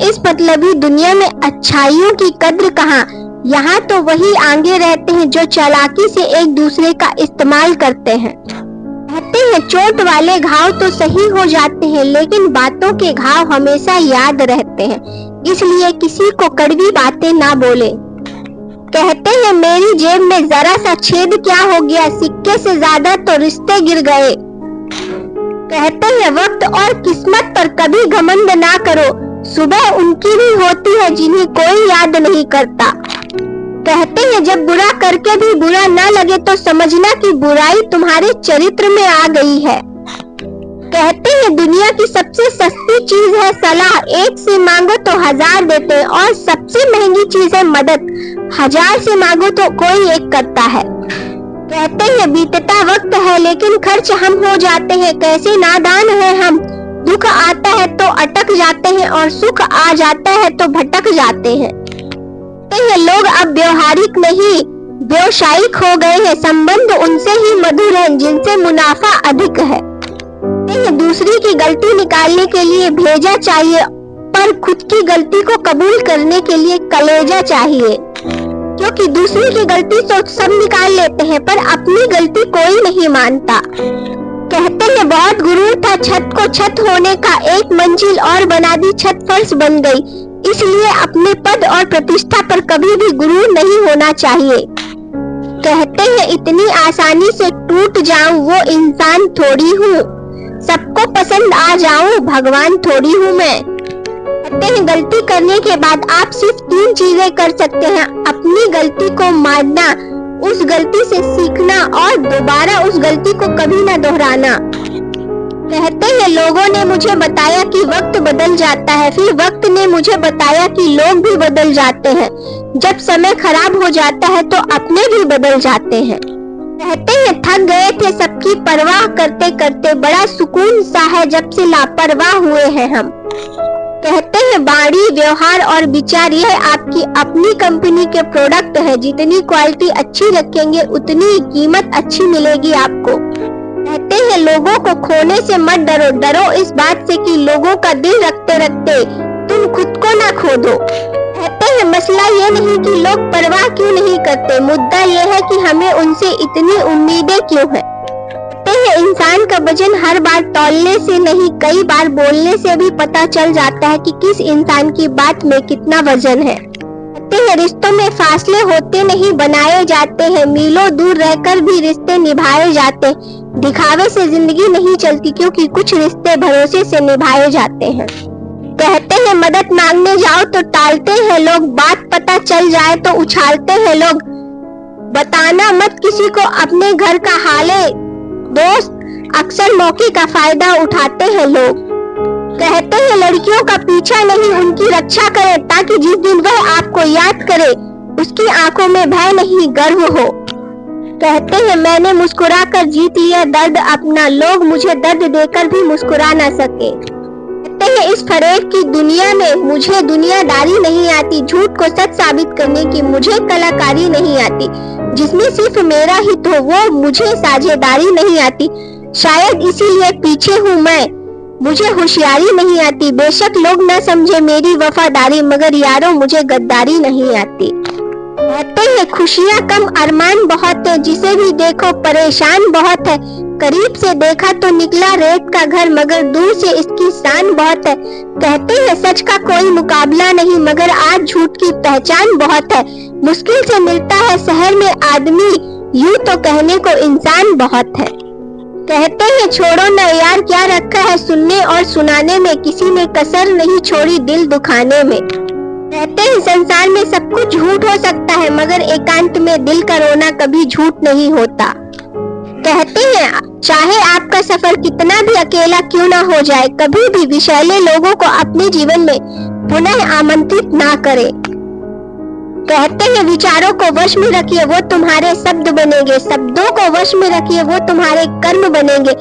इस मतलबी दुनिया में अच्छाइयों की कद्र कहाँ। यहाँ तो वही आगे रहते हैं जो चालाकी से एक दूसरे का इस्तेमाल करते हैं। कहते हैं चोट वाले घाव तो सही हो जाते हैं, लेकिन बातों के घाव हमेशा याद रहते हैं, इसलिए किसी को कड़वी बातें ना बोले। कहते हैं मेरी जेब में जरा सा छेद क्या हो गया, सिक्के से ज्यादा तो रिश्ते गिर गए। कहते हैं वक्त और किस्मत पर कभी घमंड ना करो, सुबह उनकी भी होती है जिन्हें कोई याद नहीं करता। कहते हैं जब बुरा करके भी बुरा ना लगे तो समझना कि बुराई तुम्हारे चरित्र में आ गई है। कहते हैं दुनिया की सबसे सस्ती चीज है सलाह, एक से मांगो तो 1000 देते हैं, और सबसे महंगी चीज है मदद, 1000 से मांगो तो कोई एक करता है। कहते हैं बीतता वक्त है लेकिन खर्च हम हो जाते हैं, कैसे नादान है हम। दुख आता है तो अटक जाते हैं और सुख आ जाता है तो भटक जाते हैं। कहते हैं लोग अब व्यवहारिक नहीं व्यवसायिक हो गए हैं, संबंध उनसे ही मधुर हैं जिनसे मुनाफा अधिक है। कहते हैं दूसरी की गलती निकालने के लिए भेजा चाहिए, पर खुद की गलती को कबूल करने के लिए कलेजा चाहिए। क्योंकि दूसरी की गलती तो सब निकाल लेते हैं, पर अपनी गलती कोई नहीं मानता। कहते हैं बहुत गुरूर था छत को छत होने का, एक मंजिल और बना दी छत फर्श बन गई, इसलिए अपने पद और प्रतिष्ठा पर कभी भी गुरूर नहीं होना चाहिए। कहते हैं इतनी आसानी से टूट जाऊं वो इंसान थोड़ी हूँ, सबको पसंद आ जाऊं भगवान थोड़ी हूँ मैं। कहते हैं गलती करने के बाद आप सिर्फ 3 चीजें कर सकते हैं, अपनी गलती को मानना, उस गलती से सीखना और दोबारा उस गलती को कभी ना दोहराना। कहते हैं लोगों ने मुझे बताया कि वक्त बदल जाता है, फिर वक्त ने मुझे बताया कि लोग भी बदल जाते हैं, जब समय खराब हो जाता है तो अपने भी बदल जाते हैं। कहते हैं थक गए थे सबकी परवाह करते करते, बड़ा सुकून सा है जब से लापरवाह हुए हैं हम। कहते हैं बाड़ी व्यवहार और विचार यह आपकी अपनी कंपनी के प्रोडक्ट है, जितनी क्वालिटी अच्छी रखेंगे उतनी कीमत अच्छी मिलेगी आपको। कहते हैं लोगों को खोने से मत डरो, डरो इस बात से कि लोगों का दिल रखते रखते तुम खुद को ना खो दो। कहते हैं मसला ये नहीं कि लोग परवाह क्यों नहीं करते, मुद्दा ये है कि हमें उनसे इतनी उम्मीदें क्यों है। कहते हैं इंसान का वजन हर बार तौलने से नहीं, कई बार बोलने से भी पता चल जाता है कि किस इंसान की बात में कितना वजन है। कहते हैं रिश्तों में फासले होते नहीं बनाए जाते हैं, मीलों दूर रहकर भी रिश्ते निभाए जाते, दिखावे से जिंदगी नहीं चलती क्योंकि कुछ रिश्ते भरोसे से निभाए जाते हैं। कहते हैं मदद मांगने जाओ तो टालते हैं लोग, बात पता चल जाए तो उछालते हैं लोग, बताना मत किसी को अपने घर का हाले दोस्त, अक्सर मौके का फायदा उठाते हैं लोग। कहते हैं लड़कियों का पीछा नहीं उनकी रक्षा करें, ताकि जिस दिन वह आपको याद करे उसकी आंखों में भय नहीं गर्व हो। कहते हैं मैंने मुस्कुरा कर जीत लिया दर्द अपना, लोग मुझे दर्द देकर भी मुस्कुरा ना सके। कहते हैं इस फरेब की दुनिया में मुझे दुनियादारी नहीं आती, झूठ को सच साबित करने की मुझे कलाकारी नहीं आती, जिसमें सिर्फ मेरा हित हो वो मुझे साझेदारी नहीं आती, शायद इसीलिए पीछे हूँ मैं, मुझे होशियारी नहीं आती। बेशक लोग न समझे मेरी वफादारी, मगर यारों मुझे गद्दारी नहीं आती। कहते हैं खुशियाँ कम अरमान बहुत है, जिसे भी देखो परेशान बहुत है, करीब से देखा तो निकला रेत का घर, मगर दूर से इसकी शान बहुत है। कहते हैं सच का कोई मुकाबला नहीं, मगर आज झूठ की पहचान बहुत है, मुश्किल से मिलता है शहर में आदमी, यूं तो कहने को इंसान बहुत है। कहते हैं छोड़ो न यार क्या रखा है सुनने और सुनाने में, किसी ने कसर नहीं छोड़ी दिल दुखाने में। कहते हैं संसार में सब कुछ झूठ हो सकता है, मगर एकांत में दिल का रोना कभी झूठ नहीं होता। कहते हैं चाहे आपका सफर कितना भी अकेला क्यों ना हो जाए, कभी भी विषैले लोगों को अपने जीवन में पुनः आमंत्रित ना करें। कहते हैं विचारों को वश में रखिए वो तुम्हारे शब्द बनेंगे, शब्दों को वश में रखिए वो तुम्हारे कर्म बनेंगे,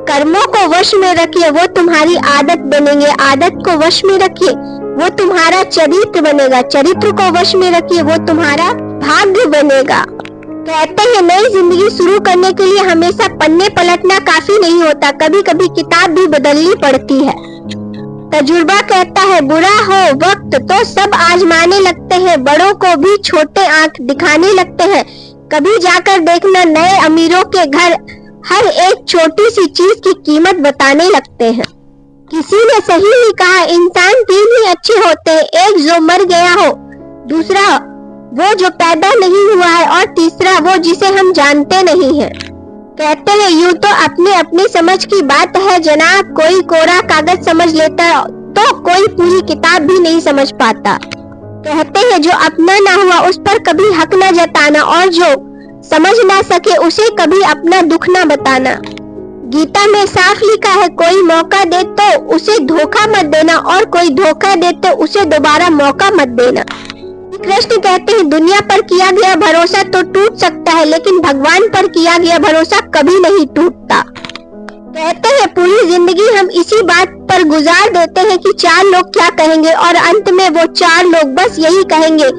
कर्मों को वश में रखिए वो तुम्हारी आदत बनेंगे, आदत को वश में रखिए वो तुम्हारा चरित्र बनेगा, चरित्र को वश में रखिए वो तुम्हारा भाग्य बनेगा। कहते हैं नई जिंदगी शुरू करने के लिए हमेशा पन्ने पलटना काफी नहीं होता, कभी कभी किताब भी बदलनी पड़ती है। तजुर्बा कहता है बुरा हो वक्त तो सब आजमाने लगते हैं, बड़ों को भी छोटे आंख दिखाने लगते हैं। कभी जाकर देखना नए अमीरों के घर, हर एक छोटी सी चीज की कीमत बताने लगते हैं। किसी ने सही ही कहा, इंसान तीन ही अच्छे होते हैं, एक जो मर गया हो, दूसरा वो जो पैदा नहीं हुआ है और तीसरा वो जिसे हम जानते नहीं हैं। कहते हैं यूं तो अपने अपनी समझ की बात है जनाब, कोई कोरा कागज समझ लेता तो कोई पूरी किताब भी नहीं समझ पाता। कहते हैं जो अपना ना हुआ उस पर कभी हक ना जताना और जो समझ ना सके उसे कभी अपना दुख ना बताना। गीता में साफ लिखा है कोई मौका दे तो उसे धोखा मत देना और कोई धोखा दे तो उसे दोबारा मौका मत देना। कृष्ण कहते हैं दुनिया पर किया गया भरोसा तो टूट सकता है लेकिन भगवान पर किया गया भरोसा कभी नहीं टूटता। कहते हैं पूरी जिंदगी हम इसी बात पर गुजार देते हैं कि चार लोग क्या कहेंगे और अंत में वो चार लोग बस यही कहेंगे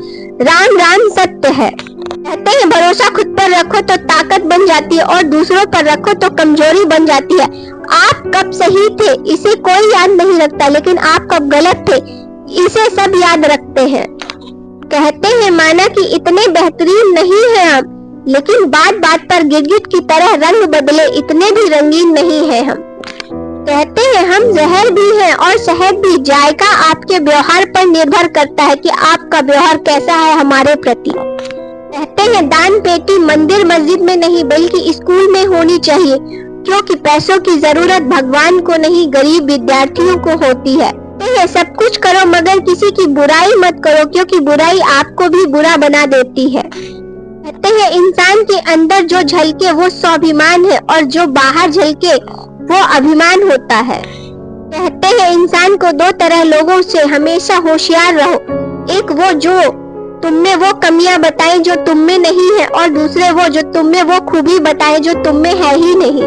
राम राम सत्य है। कहते हैं भरोसा खुद पर रखो तो ताकत बन जाती है और दूसरों पर रखो तो कमजोरी बन जाती है। आप कब सही थे इसे कोई याद नहीं रखता, लेकिन आप कब गलत थे इसे सब याद रखते हैं। कहते हैं माना कि इतने बेहतरीन नहीं है हम, लेकिन बात बात पर गिरगिट की तरह रंग बदले इतने भी रंगीन नहीं है हम। कहते हैं हम जहर भी हैं और शहद भी, जायका आपके व्यवहार पर निर्भर करता है कि आपका व्यवहार कैसा है हमारे प्रति। कहते हैं दान पेटी मंदिर मस्जिद में नहीं बल्कि स्कूल में होनी चाहिए, क्योंकि पैसों की जरूरत भगवान को नहीं गरीब विद्यार्थियों को होती है। कहते हैं सब कुछ करो मगर किसी की बुराई मत करो, क्योंकि बुराई आपको भी बुरा बना देती है। कहते हैं इंसान के अंदर जो झलके वो स्वाभिमान है और जो बाहर झलके वो अभिमान होता है। कहते हैं इंसान को दो तरह लोगों से हमेशा होशियार रहो, एक वो जो तुम में वो कमियां बताए जो तुम में नहीं है और दूसरे वो जो तुम में वो खूबी बताए जो तुम में है ही नहीं।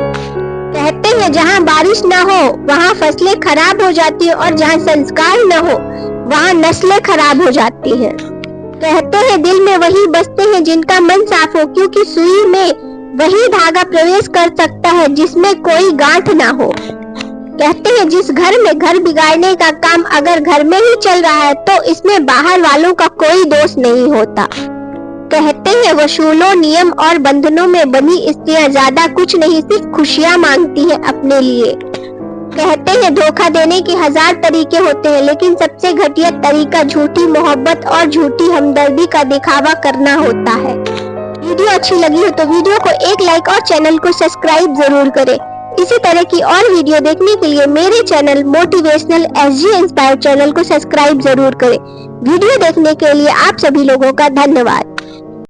कहते हैं जहाँ बारिश ना हो वहाँ फसलें खराब हो जाती है और जहाँ संस्कार न हो वहाँ नस्लें खराब हो जाती हैं। कहते हैं दिल में वही बसते हैं जिनका मन साफ हो, क्योंकि सुई में वही धागा प्रवेश कर सकता है जिसमें कोई गांठ ना हो। कहते हैं जिस घर में घर बिगाड़ने का काम अगर घर में ही चल रहा है तो इसमें बाहर वालों का कोई दोष नहीं होता। कहते हैं वसूलों नियम और बंधनों में बंधी स्त्रियां ज्यादा कुछ नहीं सिर्फ खुशियां मांगती हैं अपने लिए। कहते हैं धोखा देने के 1000 तरीके होते हैं, लेकिन सबसे घटिया तरीका झूठी मोहब्बत और झूठी हमदर्दी का दिखावा करना होता है। वीडियो अच्छी लगी हो तो वीडियो को एक लाइक और चैनल को सब्सक्राइब जरूर करें। इसी तरह की और वीडियो देखने के लिए मेरे channel motivational SG inspire channel को सब्सक्राइब जरूर करें। वीडियो देखने के लिए आप सभी लोगों का धन्यवाद।